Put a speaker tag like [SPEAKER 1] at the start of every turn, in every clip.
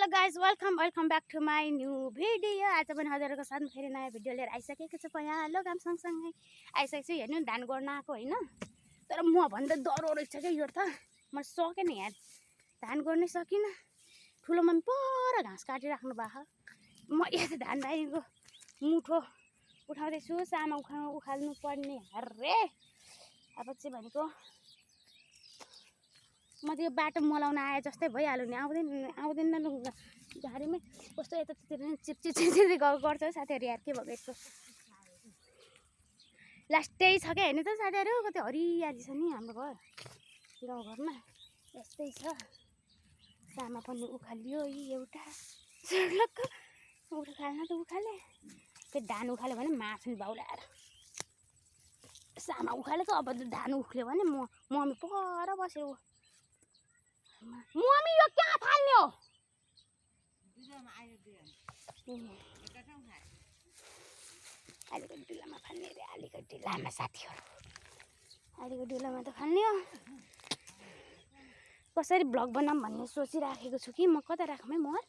[SPEAKER 1] Hello guys welcome back to my new video. आज पनि हजुरहरूको साथमा फेरि नयाँ भिडियो लिएर आइसकेको छु। यहाँ हेलो काम सँगसँगै आइसकेको छु। हेर्नु धान गर्न आएको होइन, तर म भन्दा डह्रो रहेछ क्या यो त। म सकेन यार, धान गर्नै सकिनँ। ठुलो मम्मी पर घाँस काटिराख्नु भएको। म यहाँ धान बारीको मुठो उठाउँदैछु, सामा उखाल्नु पर्ने हरे। अब चाहिँ भनेको म त्यो बाटो मलाउन आए जस्तै भइहाल्यो नि, आउँदैन गाडीमै कस्तो यतातिर चिप्चिप् गर्छ साथीहरू। यार के भएको यस्तो लास्टै छ क्या हेर्नु त साथीहरू, कति हरियाली छ नि हाम्रो घर गाउँघरमा। यस्तै छ। सामा पनि उखालियो, यी एउटा सडक उखाल्न त उखाले, त्यो धान उखाल्यो भने मार्छ नि बाउलाएर। सामा उखालेको, अब धान उख्ल्यो भने मम्मी पर बस्यो। मम्मी यो क्या फाल्ने हो? अहिलेको डुलामा फाल्ने रे, अहिलेको डुलामा साथीहरू, अहिलेको डुलामा त फाल्ने हो। कसरी भ्लग बनाऊँ भन्ने सोचिराखेको छु कि म। कता राखौँ है मोहर?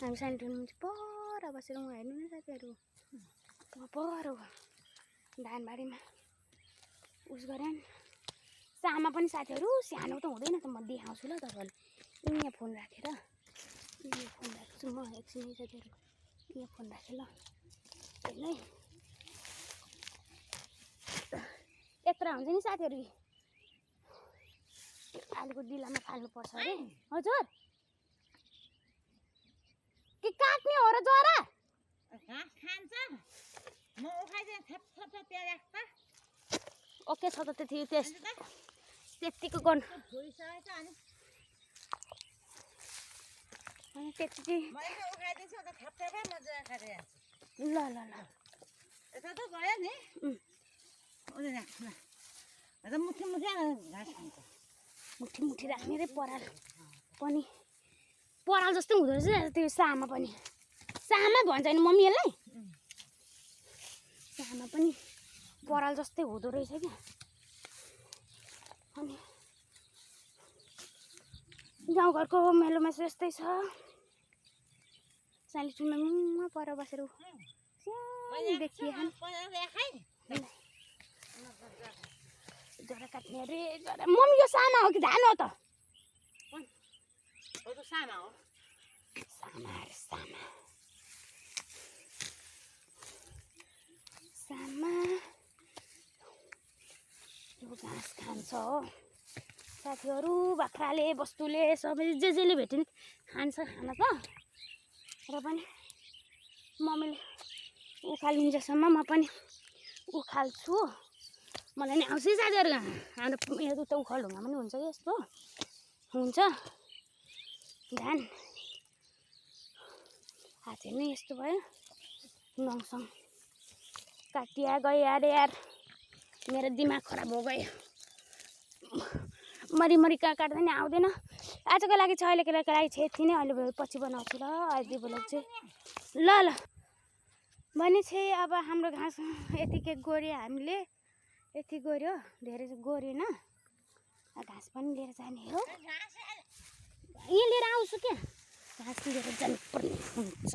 [SPEAKER 1] हामी सानो पर बसेर म हेर्नु नि साथीहरू, म पर धानबारीमा उस गरेँ। सामा पनि साथीहरू सानो त हुँदैन त, म देखाउँछु ल तपाईँहरूले। यहाँ फोन राखेर, यहाँ फोन राखेको छु म एकछिन साथीहरू। यहाँ फोन राखेँ ल, हेर्नु है। यत्रो हुन्छ नि साथीहरू, अहिलेको डिलामा फाल्नुपर्छ अरे। हजुर के काट्ने हो र जरा?
[SPEAKER 2] घाँस खान्छ म उखाइदिएँ, थप त्यहाँ राख त।
[SPEAKER 1] ओके छ त त्यतिको गर्नु।
[SPEAKER 2] भुइसकेछ
[SPEAKER 1] अनि त्यति चाहिँ
[SPEAKER 2] मैले उखाइदिन्छु अन्त थप मजा खाएर जान्छु।
[SPEAKER 1] ल ल ल
[SPEAKER 2] यता त गयो नि उसले राख्नु अन्त मुठी घाँस खान्छ।
[SPEAKER 1] मुठी राख्ने रे। पराल जस्तै हुँदो रहेछ त्यो सामा पनि। सामा भन्छ नि मम्मी यसलाई, सामा पनि पराल जस्तै हुँदो रहेछ क्या। अनि गाउँघरको मेलोमा चाहिँ यस्तै छ। सानो चुनामा पर बसेर देखिए जरा काट्ने अरे जरा। मम्मी यो सामा हो कि धान हो त?
[SPEAKER 2] सामा हो।
[SPEAKER 1] सामा यो घाँस खान्छ हो साथीहरू। बाख्राले बस्तुले सबै जेले भेट्यो नि खान्छ खान त। र पनि मम्मीले उखालिन्जेलसम्म म पनि उखाल्छु। मलाई नि आउँछ साथीहरू। हाम्रो यहाँ त उखाल्नुमा पनि हुन्छ कि यस्तो हुन्छ धान। हात हेर्नु यस्तो भयो, नङसङ काटिया गयो अरे यार। मेरो दिमाग खराब हो गयो। मरी काट्दा नि आउँदैन। आजको लागि चाहिँ अहिलेको लागि चाहिँ यति नै। अहिले पछि बनाउँछु ल अहिले ब्लग चाहिँ। ल भने चाहिँ अब हाम्रो घाँस यतिकै गोर्यो हामीले, यति गोर्यो, धेरै गोरेन। घाँस पनि लिएर जाने हो, यहाँ लिएर आउँछु क्या। घाँस लिएर जानुपर्ने हुन्छ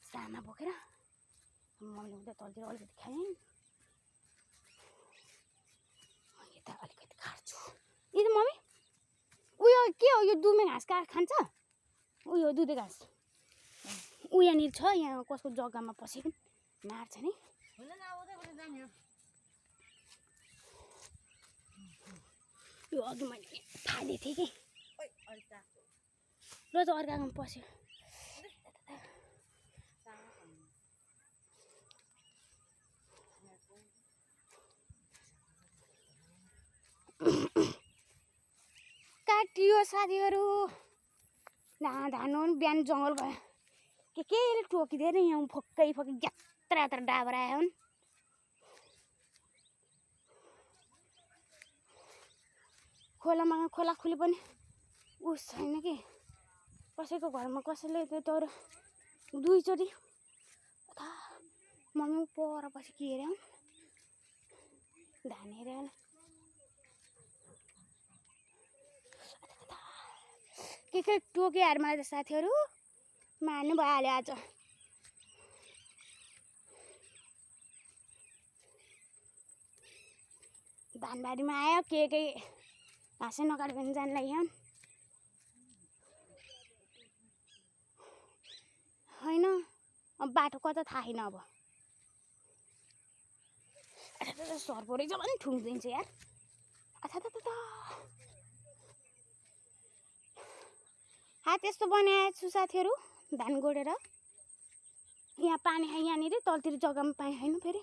[SPEAKER 1] सामा बोकेर। मम्मीले उता तलतिर अलिकति खाएँ, यता अलिकति खान्छु। यी त मम्मी उयो के हो यो? दुमे घाँस खान्छ उयो, दुधे घाँस यहाँनिर छ। यहाँ कसको जग्गामा पसेको मार्छ नि। यो अघि मैले फालेको थिएँ कि, र त अर्कामा पस्यो। काटियो साथीहरू। धान हो नि, बिहान जङ्गल भयो केले टोकिदियो नि। यहाँ फोक्कै यात्रा डाबर आयो नि। खोला खुली पनि उस छैन कि कसैको घरमा। कसैले त्यो दुईचोटि मम्मी पर पछि के हेऱ्यो धान हेऱ्यो। के टोक्यो यार मलाई त साथीहरू मार्नु भइहाल्यो आज। धानबारीमा आयो के घाँसै नकाट्यो भने जानु लाग्यो होइन। अब बाटो कता थाहा छैन। अब सर्प रहेछ भने ठुङ्दिन्छ यार। हात यस्तो बनाएको छु साथीहरू धान गोडेर। यहाँ पानी यहाँनिर तलतिर जग्गामा पानी छैन फेरि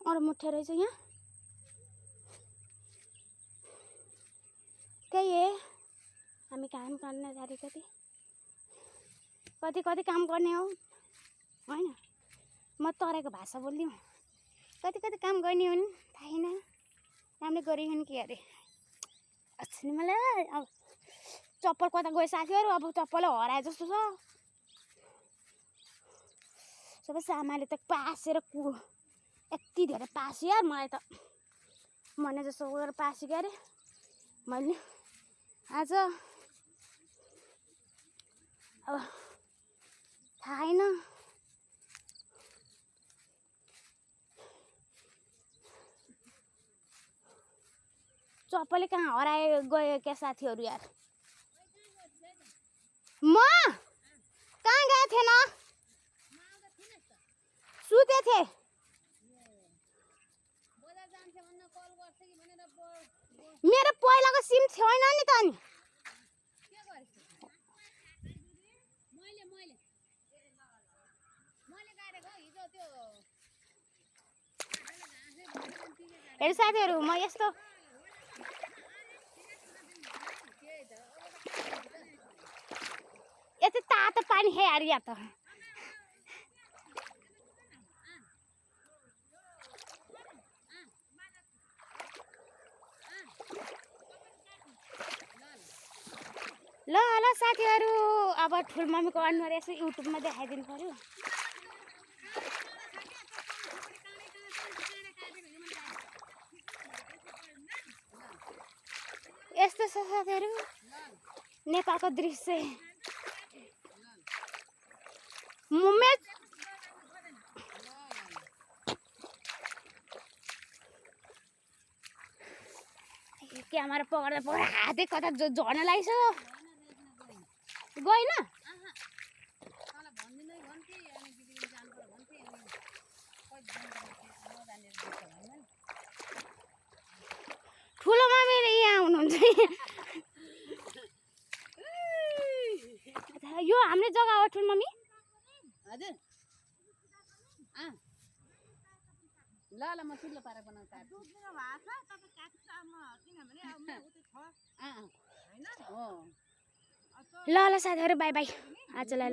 [SPEAKER 1] अरू मुठे रहेछ यहाँ। त्यही हो हामी काम गर्न जाँदै कति काम गर्ने हो होइन। म तराईको भाषा बोल्ने हो। कति काम गर्ने हो नि थाहा छैन। राम्रै गरेको नि के अरे नि मलाई। अब चप्पल कता गयो साथीहरू। अब चप्पल हराए जस्तो छ। सबै सामानले त पासेर यति धेरै पास्यो यार मलाई त भने जस्तो गरेर पासेँ क्या अरे मैले आज। अब थाहा छैन चप्पलै कहाँ हराए गयो क्या साथीहरू यार। म कहाँ गएको थिएन सुते थिएँ। मेरो पहिलाको सिम छैन नि त नि। हेर साथीहरू म यस्तो यति तातो पानी है यार यहाँ त। ल साथीहरू अब ठुलमम्मीको अनुहार यसो युट्युबमा देखाइदिनु पर्यो। यस्तो छ साथीहरू नेपालको दृश्य। क्यामेरा पक्रेर हातै कता झर्न लागिसक्यो। गएन ठुलो मामी यहाँ हुनुहुन्छ। यो हाम्रो जग्गा हो ठुलो मम्मी।
[SPEAKER 2] हजुर ल ल म चिल्लो पारेर बनाउँछु।
[SPEAKER 1] ल साथीहरू बाई बाई आजलाई ल।